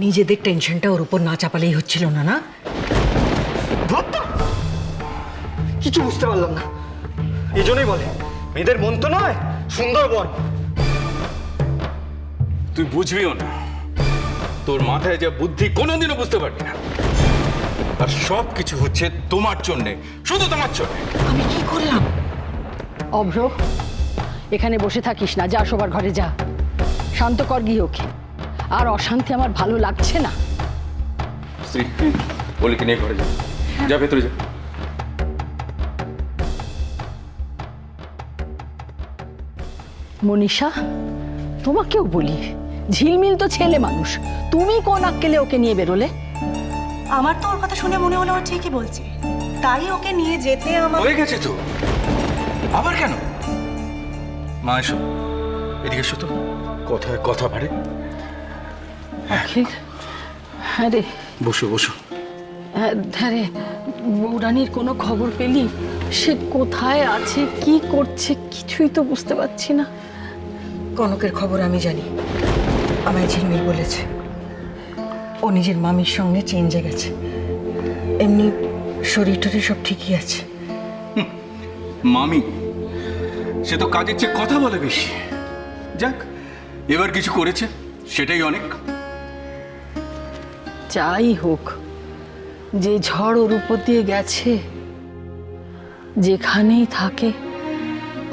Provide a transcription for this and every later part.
নিজেদের টেনশনটা ওর উপর না চাপালেই হচ্ছিল না, না? কিছু বুঝতে পারলাম না। এই জন্যই বলে মেয়েদের মন তো নয়, সুন্দরবন। তুই বুঝবিও না, তোর মাথায় যা বুদ্ধি কোনোদিনও বুঝতে পারবি না। আর সব কিছু হচ্ছে তোমার জন্যে, শুধু তোমার জন্যে। আমি কি করলাম? অভ্র, এখানে বসে থাকিস না, যা শোবার ঘরে যা। শান্ত কর গিয়ে ওকে। আর অশান্তি আমার ভালো লাগছে না। স্ত্রী, বলিকে নিয়ে ঘরে যা, যা ভেতরে যা। মনীষা, তোমাকেও বলি, ঝিলমিল তো ছেলে মানুষ, তুমি কোন আক্কেলে ওকে নিয়ে বেরোলে? আমার তো ওর কথা শুনে মনে হলো ও ঠিকই বলছে, তাই ওকে নিয়ে যেতে আমার। হয়ে গেছে তো, আবার কেন? মা এসো, এদিকে এসো তো, কথায় কথা বাড়ে। অখিল, হ্যাঁ রে। বসো বসো। হ্যাঁ রে, বৌরানীর কোনো খবর পেলি? সে কোথায় আছে, কি করছে, কিছুই তো বুঝতে পারছি না। কনকের খবর আমি জানি, আমায় ঝিলমিল বলেছে ও নিজের মামির সঙ্গে চেঞ্জে গেছে। এমনি শরীর টরীর সব ঠিকই আছে। মামি, সে তো কাজের চেয়ে কথা বলে বেশি। যাক, এবার কিছু করেছে, সেটাই অনেক। যাই হোক, যে ঝড় ওর উপর দিয়ে গেছে, যেখানেই থাকে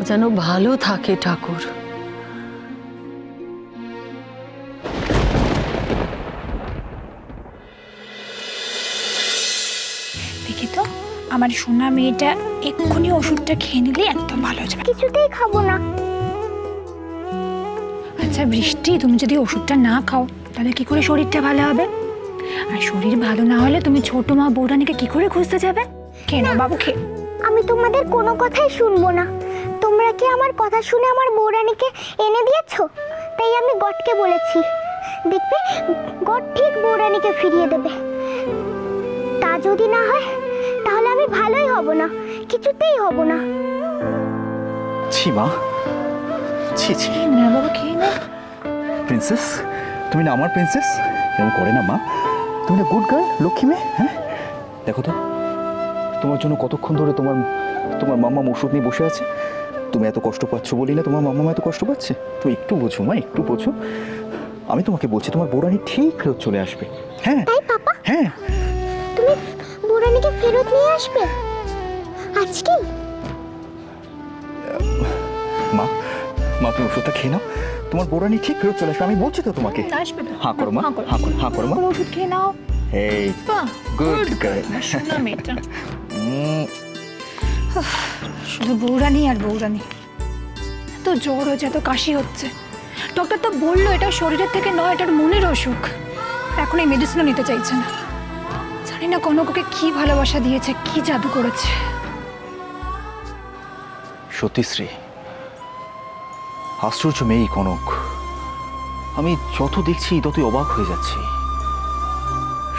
যেন ভালো থাকে ঠাকুর। দেখি তো, আমার সোনা মেয়েটা এক্ষুনি ওষুধটা খেয়ে নিলে একদম ভালো হয়ে যাবে। কিছুতেই খাবো না। আচ্ছা বৃষ্টি, তুমি যদি ওষুধটা না খাও তাহলে কি করে শরীরটা ভালো হবে? আর শরীর ভালো না হলে তুমি ছোট মা বৌরানীকে কি করে খুঁজতে যাবে? খেয়ে নাও বাবু, খেয়ে। আমি তোমাদের কোনো কথাই শুনবো না। তোমরা কি আমার কথা শুনে আমার বৌরানীকে এনে দিয়েছো? তাই আমি গডকে বলেছি, দেখবে গড ঠিক বৌরানীকে ফিরিয়ে দেবে। তা যদি না হয় তাহলে আমি ভালোই হব না, কিছুতেই হব না। ছি মা, ছি ছি। খেয়ে না বাবু, খেয়ে না। প্রিন্সেস, তুমি না আমার প্রিন্সেস। এরকম করে না মা, তুমি না গুড গার্ল, লক্ষ্মী মেয়ে। হ্যাঁ, দেখো তো তোমার জন্য কতক্ষণ ধরে তোমার মাম্মা ওষুধ নিয়ে বসে আছে। তুমি এত কষ্ট পাচ্ছ বলি না তোমার মাম্মা এত কষ্ট পাচ্ছে। তুমি একটু বোঝো মা, একটু বোঝো। আমি তোমাকে বলছি তোমার বৌরানী ঠিক ফেরত চলে আসবে। হ্যাঁ তাই পাপা, হ্যাঁ, তুমি বৌরানীকে ফেরত নিয়ে আসবে আজকে? মা মা তুমি ওষুধটা খেয়ে নাও, তোমার বৌরানী ঠিক ফেরত চলে আসবে। আমি বলছি তো তোমাকে। আসবে তো। হাঁ করো মা, হাঁ করো মা। ওষুধ খেয়ে নাও। এই গুড গার্ল। সোনা মেয়েটা। শুধু বৌরানী আর বৌরানী। এত জ্বর হচ্ছে, এত কাশি হচ্ছে। ডক্টর তো বললো এটা শরীরের থেকে নয়, এটার মনের অসুখ। এখন এই মেডিসিনও নিতে চাইছে না। জানি না কনককে কি ভালোবাসা দিয়েছে, কি জাদু করেছে। সত্যিশ্রী, আশ্চর্য মেয়ে কনক। আমি যত দেখছি ততই অবাক হয়ে যাচ্ছি।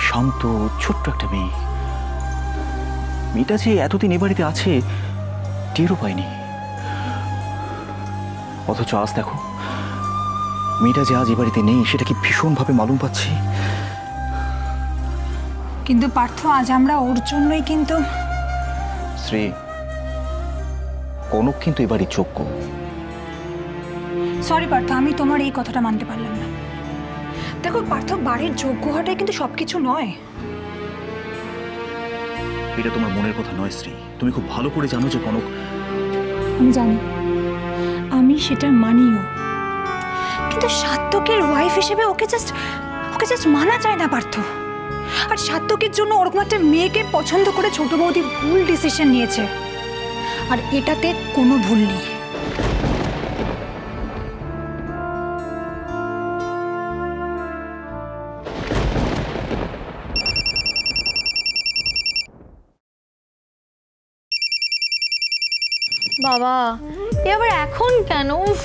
শান্ত ছোট্ট একটা মেয়ে, মেয়েটা যে এতদিন এ বাড়িতে আছে টেরও পাইনি। অথচ আজ দেখো মেয়েটা যে আজ এ বাড়িতে নেই সেটা কি ভীষণভাবে মালুম পাচ্ছি। কিন্তু পার্থ, আজ আমরা ওর জন্যই কিন্তু। শ্রী, কনক কিন্তু এ বাড়ির যোগ্য। সরি পার্থ, আমি তোমার এই কথাটা মানতে পারলাম না। দেখো পার্থ, বাড়ির যোগ্য হওয়াটাই কিন্তু সবকিছু নয়। এটা তোমার মনের কথা নয় শ্রী, তুমি খুব ভালো করে জানো যে কনক। আমি জানি, আমি সেটা মানিও, কিন্তু সাত্তকের ওয়াইফ হিসেবে ওকে জাস্ট মানা যায় না পার্থ। আর সাত্তকের জন্য ওরকম একটা মেয়েকে পছন্দ করে ছোট বৌদি ভুল ডিসিশন নিয়েছে, আর এটাতে কোনো ভুল নেই। বাবা, এ আবার এখন কেন? উফ,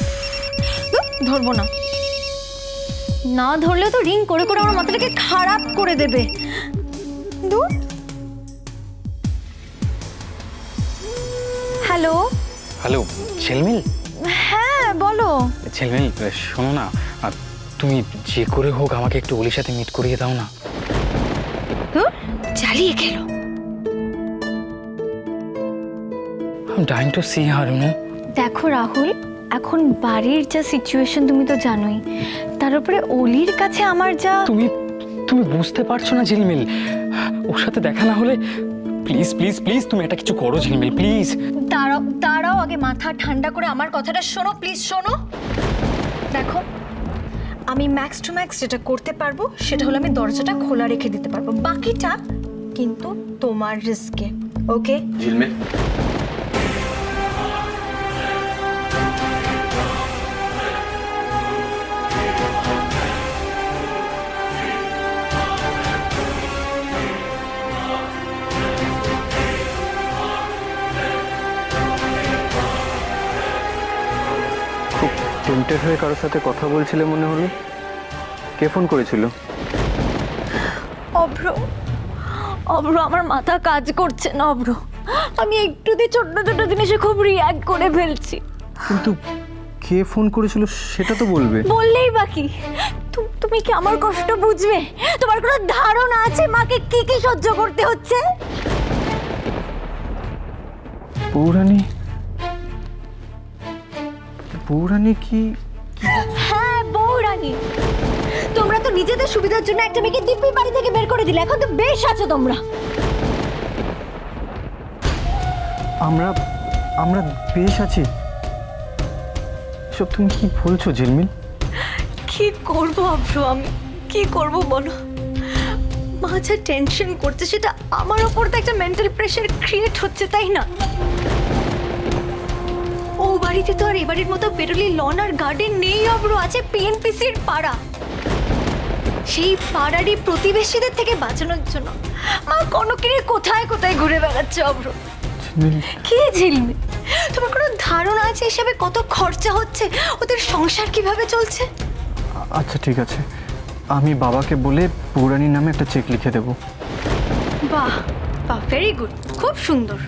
ধরবো না। না ধরলে তো রিং করে করে আমার মাথাটাকে খারাপ করে দেবে। দূর। হ্যালো হ্যালো ঝিলমিল। হ্যাঁ বলো। ঝিলমিল শোনো না, তুমি যে করে হোক আমাকে একটু ওলির সাথে মিট করিয়ে দাও না। চালিয়ে খেলো। I'm dying to see her, you know? দেখো রাহুল, এখন বাড়ির যা সিচুয়েশন তুমি তো জানোই, তার উপরে অলির কাছে আমার যা। তুমি বুঝতে পারছো না ঝিলমিল, ওর সাথে দেখা না হলে প্লিজ প্লিজ প্লিজ তুমি এটা কিছু করো ঝিলমিল, প্লিজ। দাঁড়াও আগে মাথা ঠান্ডা করে আমার কথাটা শোনো, প্লিজ শোনো। দেখো, আমি ম্যাক্স টু ম্যাক্স যেটা করতে পারবো সেটা হলো আমি দরজাটা খোলা রেখে দিতে পারবো, বাকিটা কিন্তু তোমার রিস্কে। ওকে ঝিলমিল, খুব টেম্পটেড হয়ে কারোর সাথে কথা বলছিলে মনে হলো। কে ফোন করেছিল? অভ্র, আমার মাথা কাজ করছে না অভ্র। আমি একটুতে ছোট্ট ছোট্ট জিনিসে খুব রিঅ্যাক্ট করে ফেলছি। কিন্তু কে ফোন করেছিল সেটা তো বলবে। বললেই বাকি। তুমি কি আমার কষ্ট বুঝবে? তোমার কোনো ধারণা আছে মাকে কি কি সহ্য করতে হচ্ছে? বৌরানী কি? হ্যাঁ, বউরানী। তোমরা তো নিজেদের সুবিধার জন্য একটা মেয়েকে দিব্যি বাড়ি থেকে বের করে দিলে, এখন তো বেশ আছো তোমরা। আমরা বেশ আছি? সব তুমি কি বলছো ঝিলমিল? কি করবো অভ্র, আমি কি করব বলো? মা যা টেনশন করছে সেটা আমার ওপর তো একটা মেন্টাল প্রেশার ক্রিয়েট হচ্ছে, তাই না? ও বাড়িতে তো আর এবারের মতো বেরোলি লন আর গার্ডেন নেই অভ্র, আছে পিএনপিসির পাড়া। সেই পাড়ারই প্রতিবেশীদের থেকে বাঁচানোর জন্য মা কনকের কোথায় কোথায় ঘুরে বেড়াচ্ছে অভ্র। কি ঝিলমিল, তোমার কোনো ধারণা আছে হিসাবে কত খরচা হচ্ছে, ওদের সংসার কিভাবে চলছে? আচ্ছা ঠিক আছে, আমি বাবাকে বলে বৌরানীর নামে একটা চেক লিখে দেব। বাহ বাহ, ভেরি গুড, খুব সুন্দর।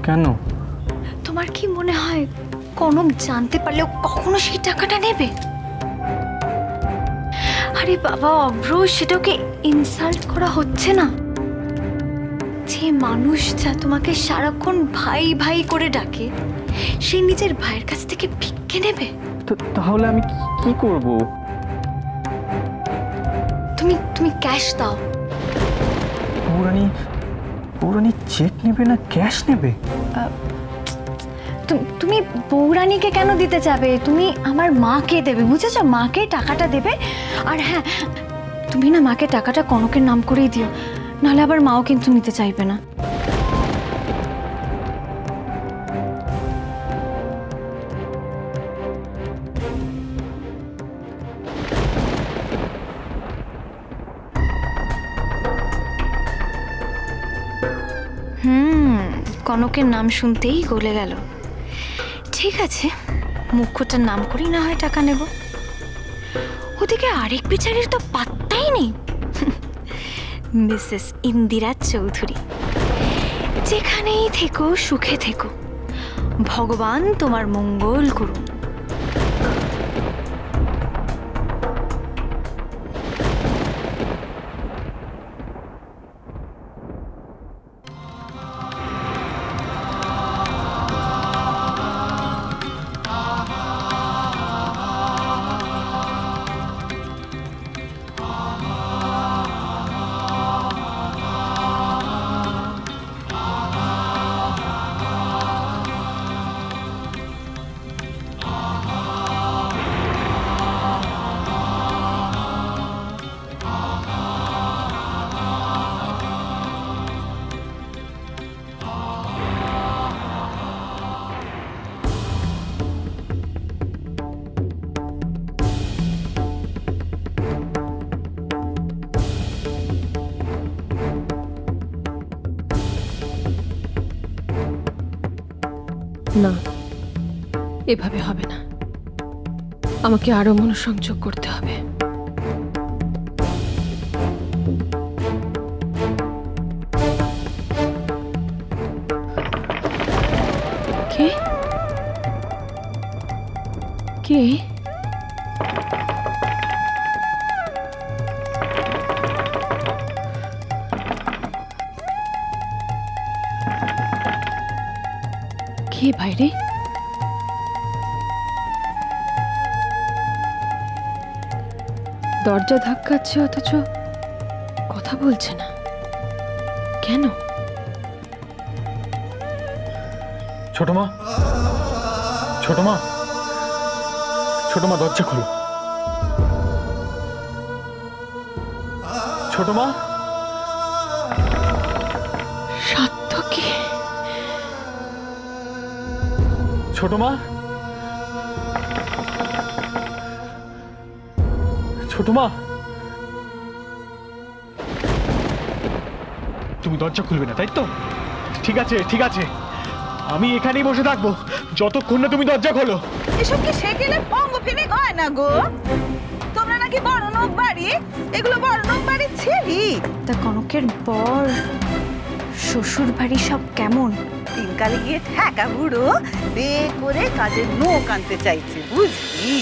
কেন? তোমার কি মনে হয় কনক জানতে পারলেও কখনো সেই টাকাটা নেবে? আরে বাবা অভ্র, সেটাকে ইনসাল্ট করা হচ্ছে না? যে মানুষ যা তোমাকে সারাক্ষণ ভাই ভাই করে ডাকে, সে নিজের ভাইয়ের কাছ থেকে ভিক্ষে নেবে? তাহলে আমি কি করব? তুমি ক্যাশ দাও। বৌরানী চেক নেবে না ক্যাশ নেবে? তুমি বৌরানীকে কেন দিতে যাবে? তুমি আমার মাকে দেবে, বুঝেছো? মাকে টাকাটা দেবে। আর হ্যাঁ, তুমি না মাকে টাকাটা কনকের নাম করেই দিও, নাহলে আবার মাও কিন্তু নিতে চাইবে না। কনকের নাম শুনতেই গলে গেল। ঠিক আছে, মুখ্যটার নাম করেই না হয় টাকা নেব। ওদিকে আরেক বিচারের তো পাত্তাই নেই, মিসেস ইন্দিরা চৌধুরী। যেখানেই থেকো সুখে থেকো, ভগবান তোমার মঙ্গল করুন। না, এভাবে হবে না, আমাকে আরো মনোসংযোগ করতে হবে। কে কে কে বাইরে? দরজা ধাক্কাচ্ছে অথচ কথা বলছে না কেন? ছোট মা, ছোট মা, ছোট মা দরজা খোলো। ছোট মা, সাত্তকী, ছোট মা, ছোট মা, তুমি দরজা খুলবে না তাই তো? ঠিক আছে ঠিক আছে, আমি এখানেই বসে থাকবো যতক্ষণ না তুমি দরজা খোলো। এসব কি সেকেলে ভঙ্গ ফিনিক হয় না গো? তোমরা নাকি বড় লোক বাড়ি, এগুলো বড় লোক বাড়ির ছেলি। তা কনকের বর শ্বশুর বাড়ি সব কেমন? দিনকালে গিয়ে ঠেকা বুড়ো বিয়ে করে কাজের নোক আনতে চাইছে বুঝলি?